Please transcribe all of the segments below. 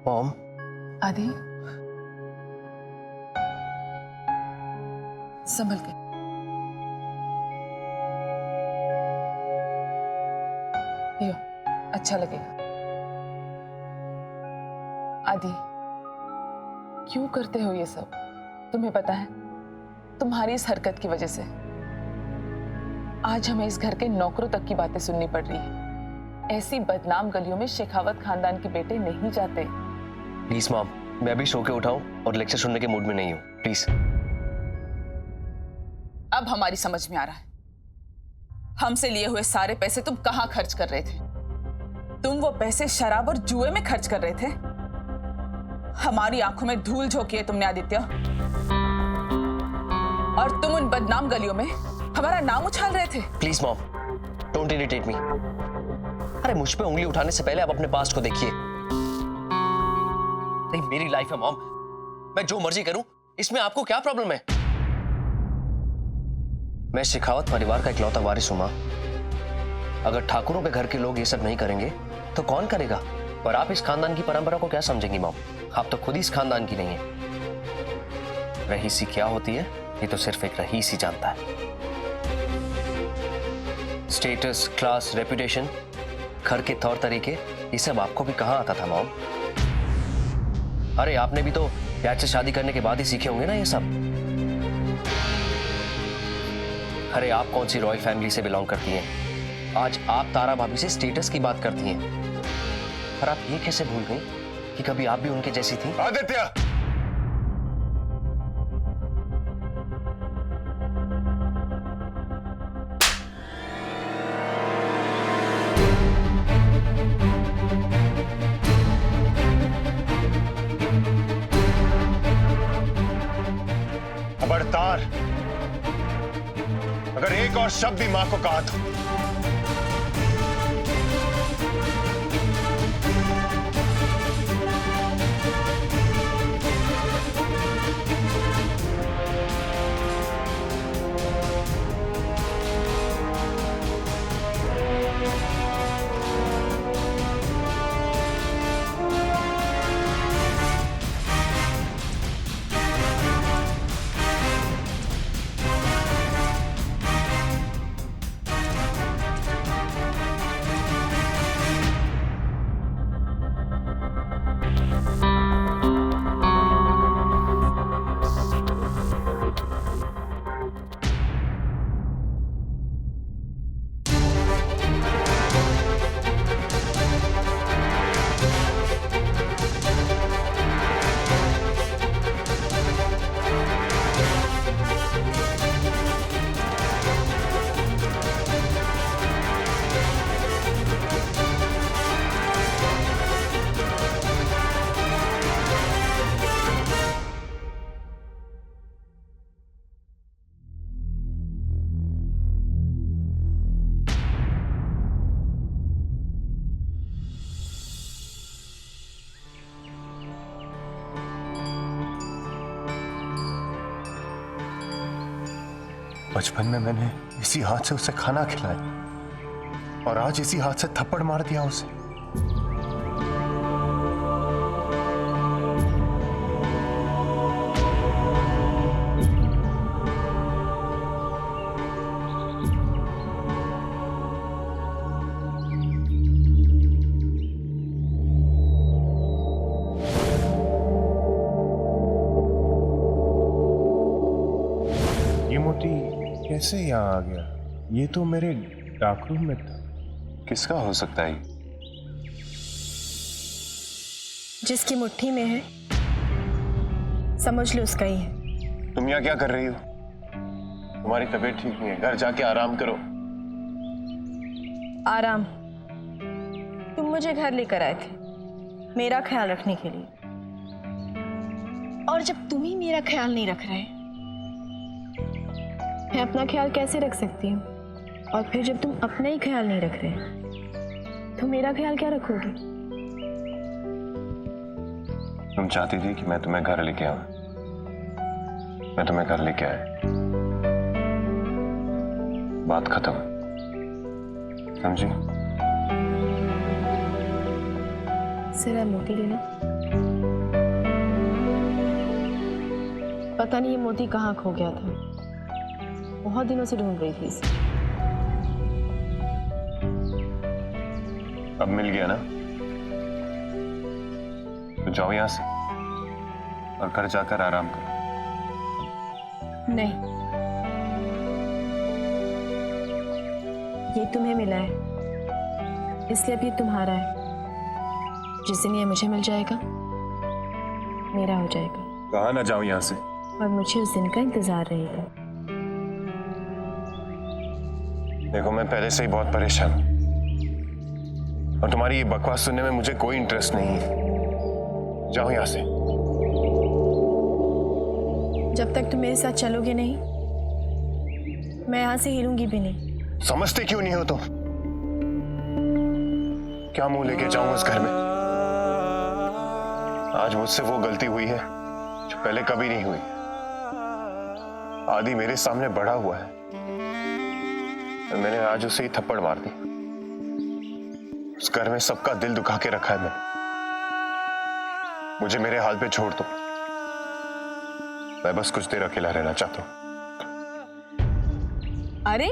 Mom. आदि, संभल के। पियो, अच्छा लगेगा। आदि, क्यों करते हो ये सब? तुम्हें पता है, तुम्हारी इस हरकत की वजह से आज हमें इस घर के नौकरों तक की बातें सुननी पड़ रही है। ऐसी बदनाम गलियों में शेखावत खानदान के बेटे नहीं जाते। प्लीज मॉम, मैं अभी सो के उठाऊं और लेक्चर सुनने के मूड में नहीं हूं, प्लीज। अब हमारी समझ में आ रहा है, हमसे लिए हुए सारे पैसे तुम कहां खर्च कर रहे थे। तुम वो पैसे शराब और जुए में खर्च कर रहे थे। हमारी आंखों में धूल झोंकी है तुमने आदित्य, और तुम उन बदनाम गलियों में हमारा नाम उछाल रहे थे। Please mom, don't irritate me. अरे मुझ पे उंगली उठाने से पहले आप अपने पास्ट को देखिए। नहीं, मेरी लाइफ है मॉम, मैं जो मर्जी करूं, इसमें आपको क्या प्रॉब्लम है? मैं शेखावत परिवार का इकलौता वारिस हूं मां। अगर ठाकुरों के घर के लोग ये सब नहीं करेंगे तो कौन करेगा? और आप इस खानदान की परंपरा को क्या समझेंगी मॉम? आप तो खुद ही इस खानदान की नहीं है। रहीसी क्या होती है ये तो सिर्फ एक रहीस ही जानता है। स्टेटस, क्लास, रेपुटेशन, घर के तौर तरीके, ये सब आपको भी कहां आता था मॉम? अरे आपने भी तो प्यार से शादी करने के बाद ही सीखे होंगे ना ये सब। अरे आप कौन सी रॉयल फैमिली से बिलोंग करती हैं? आज आप तारा भाभी से स्टेटस की बात करती हैं। पर आप ये कैसे भूल गई कि कभी आप भी उनके जैसी थी? आदित्य, खबरदार, अगर एक और शब्द भी मां को कहा तो बचपन में मैंने इसी हाथ से उसे खाना खिलाया और आज इसी हाथ से थप्पड़ मार दिया उसे। ये मोती कैसे यहाँ आ गया? ये तो मेरे डार्क रूम में था। किसका हो सकता है? जिसकी मुट्ठी में है समझ लो उसका ही है। तुम यहाँ क्या कर रही हो? तुम्हारी तबीयत ठीक नहीं है, घर जाके आराम करो। आराम? तुम मुझे घर लेकर आए थे मेरा ख्याल रखने के लिए, और जब तुम ही मेरा ख्याल नहीं रख रहे, मैं अपना ख्याल कैसे रख सकती हूँ? और फिर जब तुम अपना ही ख्याल नहीं रख रहे तो मेरा ख्याल क्या रखोगे? तुम चाहती थी कि मैं तुम्हें घर लेके आऊं, मैं तुम्हें घर लेके आया। बात खत्म, समझी? जरा मोती लेना। पता नहीं ये मोती कहाँ खो गया था। बहुत दिनों से ढूंढ रही थी इसे। अब मिल गया ना, तो जाओ यहां से और घर जाकर आराम करो। नहीं, ये तुम्हें मिला है इसलिए अब ये तुम्हारा है। जिस दिन ये मुझे मिल जाएगा मेरा हो जाएगा। कहा ना जाओ यहां से। और मुझे उस दिन का इंतजार रहेगा। देखो मैं पहले से ही बहुत परेशान हूं और तुम्हारी ये बकवास सुनने में मुझे कोई इंटरेस्ट नहीं है। जाओ यहां से। जब तक तुम मेरे साथ चलोगे नहीं मैं यहां से हिलूंगी भी नहीं। समझते क्यों नहीं हो तुम? क्या मुंह लेके जाऊं उस घर में? आज मुझसे वो गलती हुई है जो पहले कभी नहीं हुई। आदि मेरे सामने बड़ा हुआ है और मैंने आज उसे ही थप्पड़ मार दी। उस घर में सबका दिल दुखा के रखा है मैंने। मुझे मेरे हाल पे छोड़ दो। मैं बस कुछ देर अकेला रहना चाहता हूं। अरे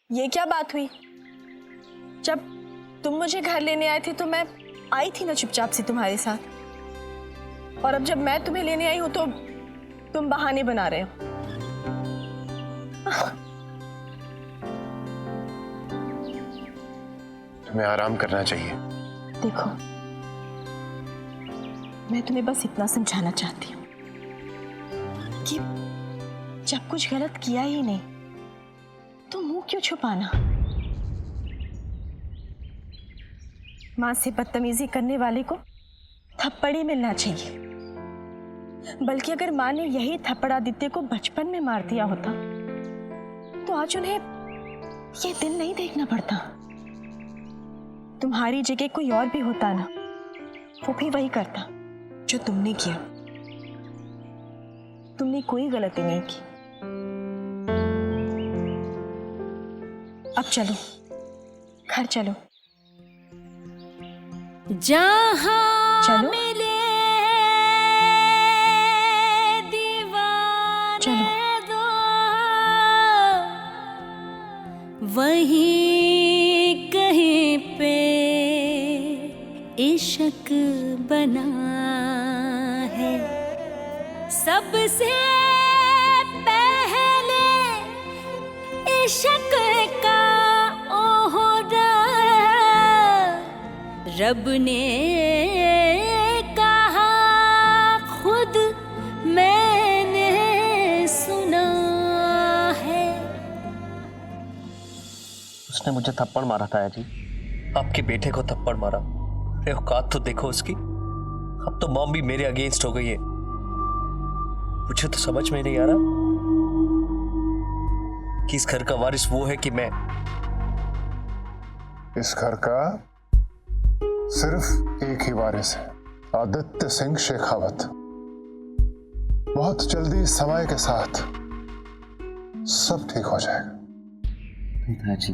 ये क्या बात हुई? जब तुम मुझे घर लेने आए थे तो मैं आई थी ना चुपचाप से तुम्हारे साथ, और अब जब मैं तुम्हें लेने आई हूं तो तुम बहाने बना रहे हो। तुम्हें आराम करना चाहिए। देखो मैं तुम्हें बस इतना समझाना चाहती हूँ कि जब कुछ गलत किया ही नहीं तो मुंह क्यों छुपाना? मां से बदतमीजी करने वाले को थप्पड़ ही मिलना चाहिए। बल्कि अगर मां ने यही थप्पड़ आदित्य को बचपन में मार दिया होता तो आज उन्हें ये दिन नहीं देखना पड़ता। तुम्हारी जगह कोई और भी होता ना, वो भी वही करता जो तुमने किया। तुमने कोई गलती नहीं की। अब चलो, घर चलो। जहाँ चलो। मिले दीवाने चलो। दो, वहीं कहीं पे इश्क बना है। सबसे पहले इश्क का ओहदा रब ने कहा, खुद मैंने सुना है। उसने मुझे थप्पड़ मारा था जी। आपके बेटे को थप्पड़ मारा। अरे औकात तो देखो उसकी। अब तो मॉम भी मेरे अगेंस्ट हो गई है। मुझे तो समझ में नहीं आ रहा कि इस घर का वारिस वो है कि मैं। इस घर का सिर्फ एक ही वारिस है, आदित्य सिंह शेखावत। बहुत जल्दी समय के साथ सब ठीक हो जाएगा। नहीं जी,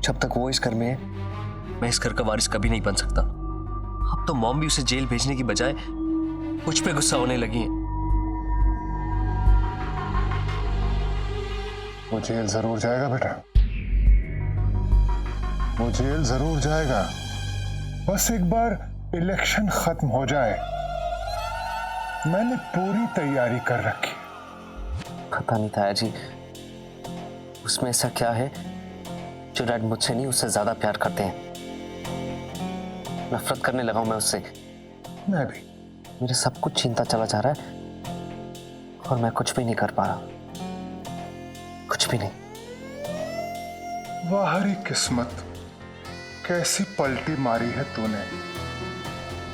जब तक वो इस घर में है मैं इस घर का वारिस कभी नहीं बन सकता। अब तो मॉम भी उसे जेल भेजने की बजाय मुझ पे गुस्सा होने लगी है। वो जेल जरूर जाएगा बेटा, वो जेल जरूर जाएगा। बस एक बार इलेक्शन खत्म हो जाए। मैंने पूरी तैयारी कर रखी। पता नहीं था जी, उसमें ऐसा क्या है जो डैड मुझसे नहीं उससे ज्यादा प्यार करते हैं। नफरत करने लगा हूं मैं उससे। मैं भी। मेरे सब कुछ छीनता चला जा रहा है और मैं कुछ भी नहीं कर पा रहा, कुछ भी नहीं। वाहरी किस्मत, कैसी पलटी मारी है तूने।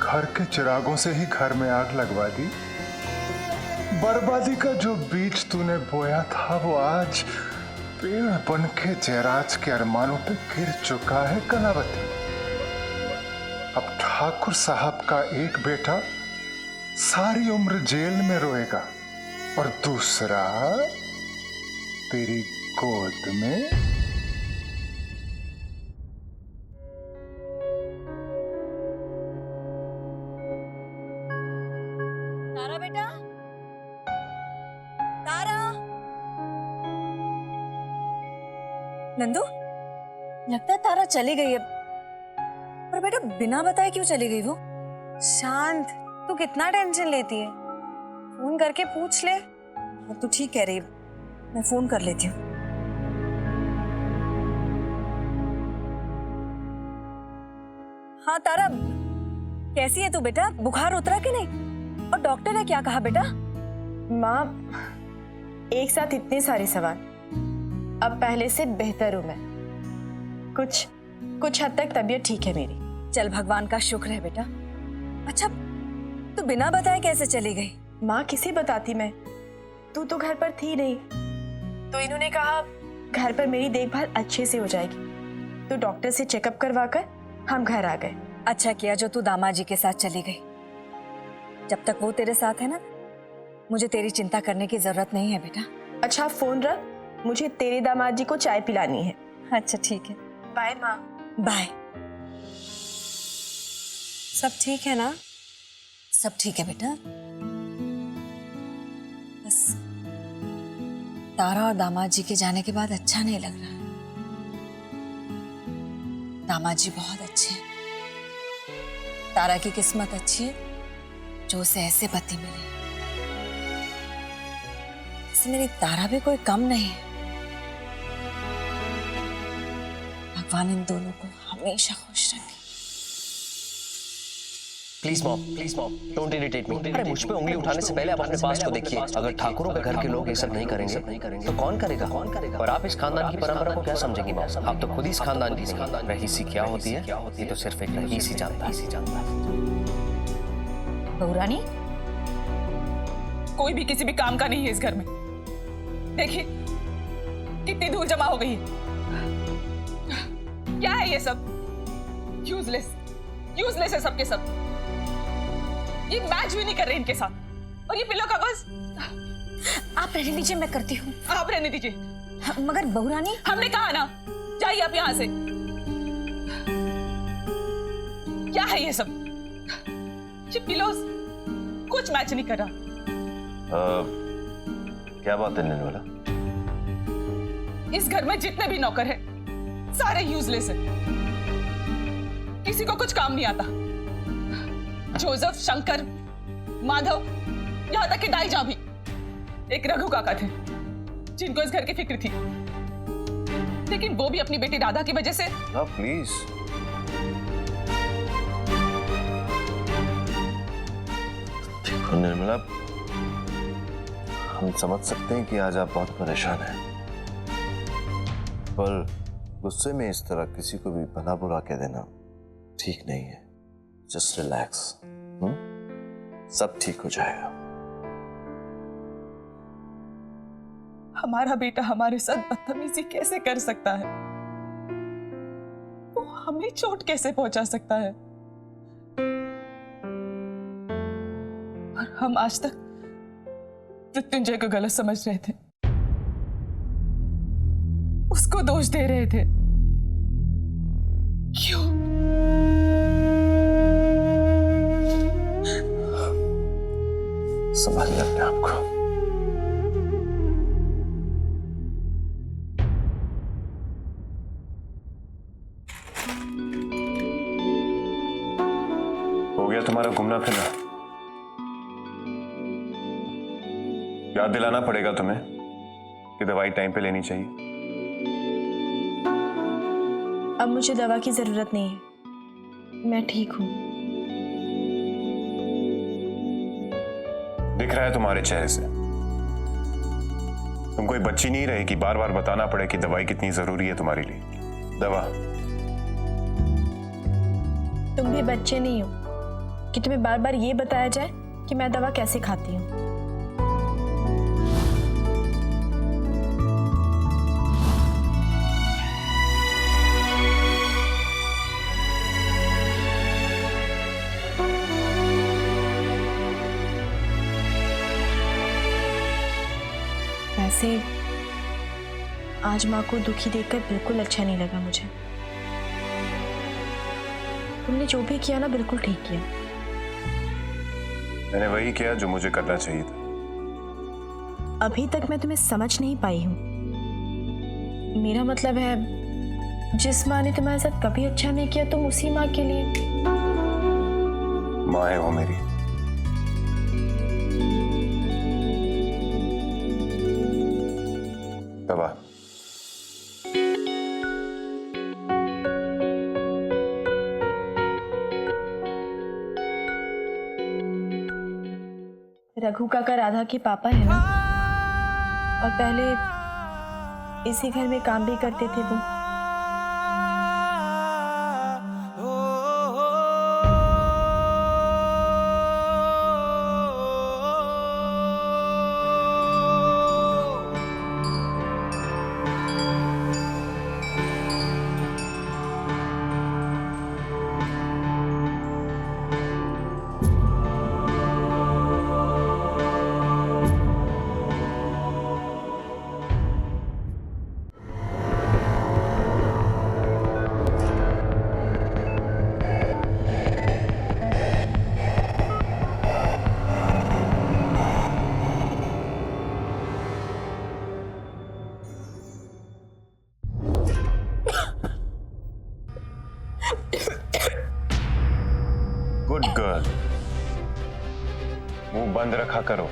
घर के चिरागों से ही घर में आग लगवा दी। बर्बादी का जो बीज तूने बोया था वो आज पेड़ बन के जयराज के अरमानों पे गिर चुका है कलावती। अब ठाकुर साहब का एक बेटा सारी उम्र जेल में रोएगा और दूसरा तेरी गोद में। नंदू, लगता है तारा चली गई है। पर बेटा बिना बताए क्यों चली गई वो? शांत, तू कितना टेंशन लेती है? फोन करके पूछ ले। अब तू ठीक कह रही है, मैं फोन कर लेती हूँ। हाँ तारा, कैसी है तू बेटा? बुखार उतरा कि नहीं? और डॉक्टर ने क्या कहा बेटा? माँ, एक साथ इतने सारे सवाल। अब पहले से बेहतर हूं मैं। कुछ हद तक तबीयत ठीक है मेरी। चल भगवान का शुक्र है बेटा। अच्छा, तू बिना बताए कैसे चली गई? माँ, किसे बताती मैं? तू तो घर पर थी नहीं, तो इन्होंने कहा घर पर मेरी देखभाल अच्छे से हो जाएगी, तो डॉक्टर से चेकअप करवाकर हम घर आ गए। अच्छा किया जो तू दामाजी के साथ चली गई। जब तक वो तेरे साथ है ना, मुझे तेरी चिंता करने की जरूरत नहीं है बेटा। अच्छा फोन रख, मुझे तेरे दामाद जी को चाय पिलानी है। अच्छा ठीक है, बाय माँ। बाय। सब ठीक है ना? सब ठीक है बेटा, बस तारा और दामाद जी के जाने के बाद अच्छा नहीं लग रहा है। दामाद जी बहुत अच्छे हैं। तारा की किस्मत अच्छी है जो उसे ऐसे पति मिले। ऐसे मेरी तारा भी कोई कम नहीं है। भगवान इन दोनों को हमेशा खुश रखे। Please mom, don't irritate me. अरे मुझ पे उंगली उठाने से पहले आप अपने पास्ट को देखिए। अगर ठाकुरों के घर के लोग ये सब नहीं करेंगे तो कौन करेगा? और आप इस खानदान की परंपरा को क्या समझेंगी मॉम? आप तो खुद ही इस खानदान की नहीं। रहीसी क्या होती है ये तो सिर्फ एक रहीस ही जानता है। बहुरानी, कोई भी किसी भी काम का नहीं है इस घर में। देखिए कितनी धूल जमा हो गई है। क्या है ये सब? यूजलेस है सबके सब। ये मैच भी नहीं कर रहे इनके साथ। और ये पिलो कवर्स आप रहने दीजिए, मैं करती हूँ। आप रहने दीजिए। मगर बहुरानी, हमने कहा ना, जाइए आप यहां से। क्या है ये सब? ये पिलोस कुछ मैच नहीं कर रहा। क्या बात है निर्मला? इस घर में जितने भी नौकर हैं सारे यूजलेस हैं। किसी को कुछ काम नहीं आता। जोसेफ, शंकर, माधव, यहां तक कि दाईजा भी। एक रघु काका थे जिनको इस घर की फिक्र थी, लेकिन वो भी अपनी बेटी राधा की वजह से। प्लीज। निर्मला, हम समझ सकते हैं कि आज आप बहुत परेशान हैं, पर गुस्से में इस तरह किसी को भी भला बुरा कह देना ठीक नहीं है। जस्ट रिलैक्स, सब ठीक हो जाएगा। हमारा बेटा हमारे साथ बदतमीजी कैसे कर सकता है? वो हमें चोट कैसे पहुंचा सकता है? और हम आज तक मृत्युंजय को गलत समझ रहे थे, उसको दोष दे रहे थे। क्यों? संभालिए अपने आप को। हो गया तुम्हारा घूमना फिरना? याद दिलाना पड़ेगा तुम्हें कि दवाई टाइम पे लेनी चाहिए। अब मुझे दवा की जरूरत नहीं है, मैं ठीक हूँ। दिख रहा है तुम्हारे चेहरे से। तुम कोई बच्ची नहीं रही कि बार बार बताना पड़े कि दवाई कितनी जरूरी है तुम्हारे लिए। दवा। तुम भी बच्चे नहीं हो कि तुम्हें बार बार ये बताया जाए कि मैं दवा कैसे खाती हूँ। वैसे आज माँ को दुखी देखकर बिल्कुल अच्छा नहीं लगा मुझे। तुमने जो भी किया ना, बिल्कुल ठीक किया। मैंने वही किया जो मुझे करना चाहिए था। अभी तक मैं तुम्हें समझ नहीं पाई हूँ। मेरा मतलब है जिस माँ ने तुम्हारे साथ कभी अच्छा नहीं किया तुम उसी माँ के लिए। माँ है वो मेरी। तबा रघु काका राधा के पापा है ना, और पहले इसी घर में काम भी करते थे वो। गुड गर्ल, मुंह बंद रखा करो।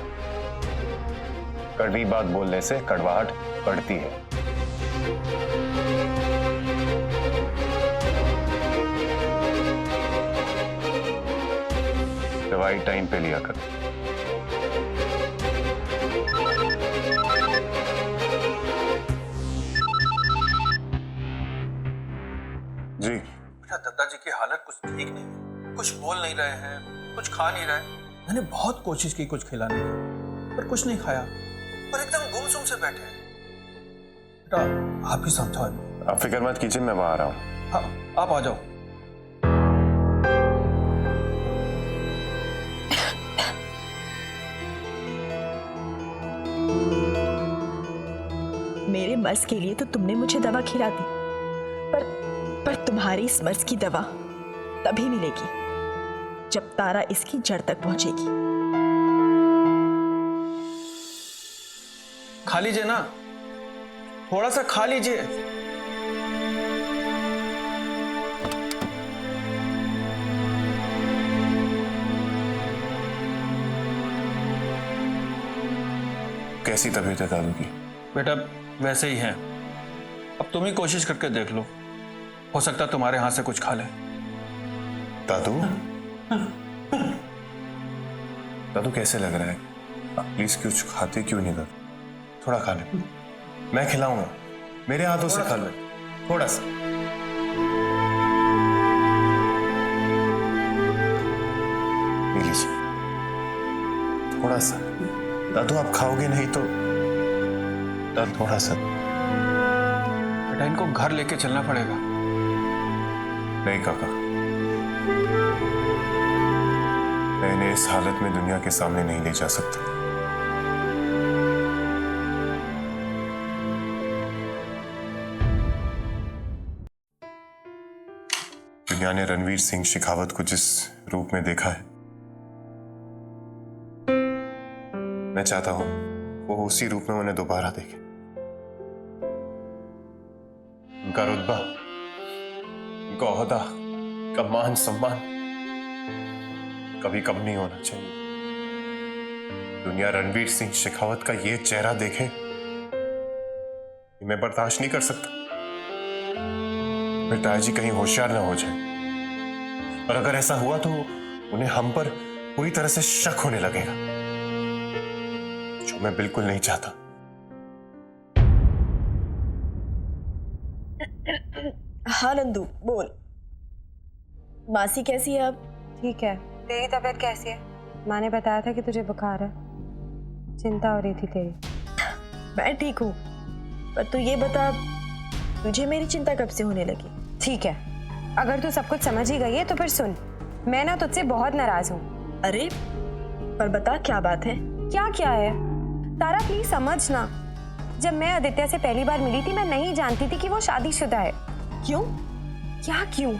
कड़वी बात बोलने से कड़वाहट बढ़ती है। दवाई टाइम पे लिया करो। जी बेटा, दादाजी की हालत कुछ ठीक नहीं है, कुछ बोल नहीं रहे हैं, कुछ खा नहीं रहे। मैंने बहुत कोशिश की कुछ खिलाने की, पर कुछ नहीं खाया और एकदम गुमसुम से बैठे हैं। बेटा आप ही समझाओ इनको। आप फिक्र मत कीजिए, मैं वहां आ रहा हूं। हाँ, आप आ जाओ। मेरे मर्ज के लिए तो तुमने मुझे दवा खिला दी, पर तुम्हारी इस मर्ज की दवा तभी मिलेगी जब तारा इसकी जड़ तक पहुंचेगी। खा लीजिए ना, थोड़ा सा खा लीजिए। कैसी तबीयत है दादू की? बेटा वैसे ही है, अब तुम ही कोशिश करके देख लो, हो सकता है तुम्हारे हाथ से कुछ खा ले। दादू दादू कैसे लग रहा है? आप प्लीज कुछ खाते क्यों नहीं दादू? थोड़ा खा ले, मैं खिलाऊंगा, मेरे हाथों से खा ले थोड़ा सा। लीजिए थोड़ा सा। दादू आप खाओगे नहीं तो दादू थोड़ा सा। बेटा इनको घर लेके चलना पड़ेगा। नहीं काका, मैं इन्हें इस हालत में दुनिया के सामने नहीं ले जा सकता। दुनिया ने रणवीर सिंह शेखावत को जिस रूप में देखा है, मैं चाहता हूं वो उसी रूप में उन्हें दोबारा देखे। उनका रुतबा, उनका ओहदा, उनका मान सम्मान कभी कम नहीं होना चाहिए। दुनिया रणवीर सिंह शेखावत का ये चेहरा देखे, मैं बर्दाश्त नहीं कर सकता। बेटा जी कहीं होशियार ना हो जाए, और अगर ऐसा हुआ तो उन्हें हम पर पूरी तरह से शक होने लगेगा, जो मैं बिल्कुल नहीं चाहता। हाँ नंदू बोल। मासी कैसी है अब? ठीक है। तेरी तबीयत कैसी है? माँ ने बताया था कि तुझे बुखार है, चिंता हो रही थी तेरी। मैं ठीक हूँ, पर तू ये बता तुझे मेरी चिंता कब से होने लगी? ठीक है, अगर तू सब कुछ समझ ही गई है तो फिर सुन, मैं ना तुझसे बहुत नाराज हूँ। अरे पर बता क्या बात है? क्या है तारा, प्लीज समझ ना। जब मैं आदित्य से पहली बार मिली थी, मैं नहीं जानती थी कि वो शादीशुदा है। क्यों? क्या क्यों?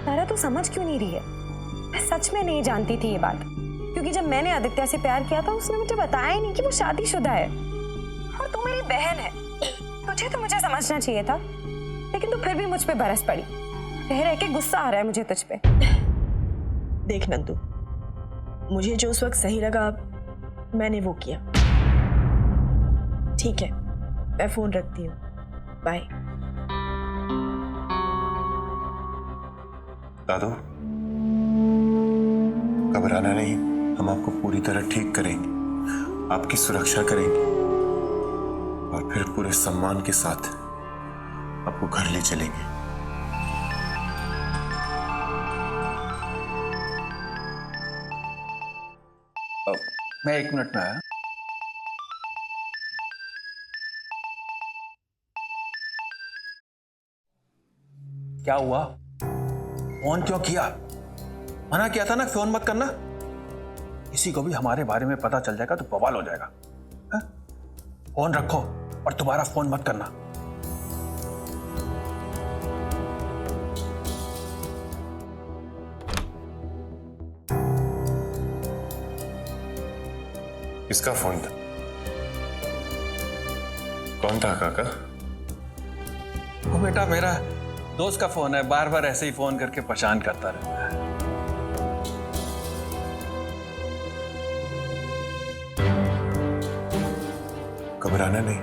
तारा तू समझ क्यों नहीं रही है? मैं सच में नहीं जानती थी ये बात, क्योंकि जब मैंने आदित्य से प्यार किया था उसने मुझे बताया ही नहीं कि वो शादीशुदा है। और तू मेरी बहन है, तुझे तो मुझे समझना चाहिए था, लेकिन तू फिर भी मुझ पे बरस पड़ी। रह के गुस्सा आ रहा है मुझे तुझ पे। देख नंदू, मुझे जो उस वक्त सही लगा मैंने वो किया। ठीक है, मैं फोन रखती हूँ, बाय। दादू, घबराना नहीं, हम आपको पूरी तरह ठीक करेंगे, आपकी सुरक्षा करेंगे और फिर पूरे सम्मान के साथ आपको घर ले चलेंगे। मैं 1 मिनट में आया। क्या हुआ? फोन क्यों किया? मना किया था ना फोन मत करना। किसी को भी हमारे बारे में पता चल जाएगा तो बवाल हो जाएगा। हा? फोन रखो और दोबारा फोन मत करना। किसका फोन था? कौन था काका? वो बेटा मेरा दोस्त का फोन है, बार बार ऐसे ही फोन करके परेशान करता रहता है। घबराना नहीं,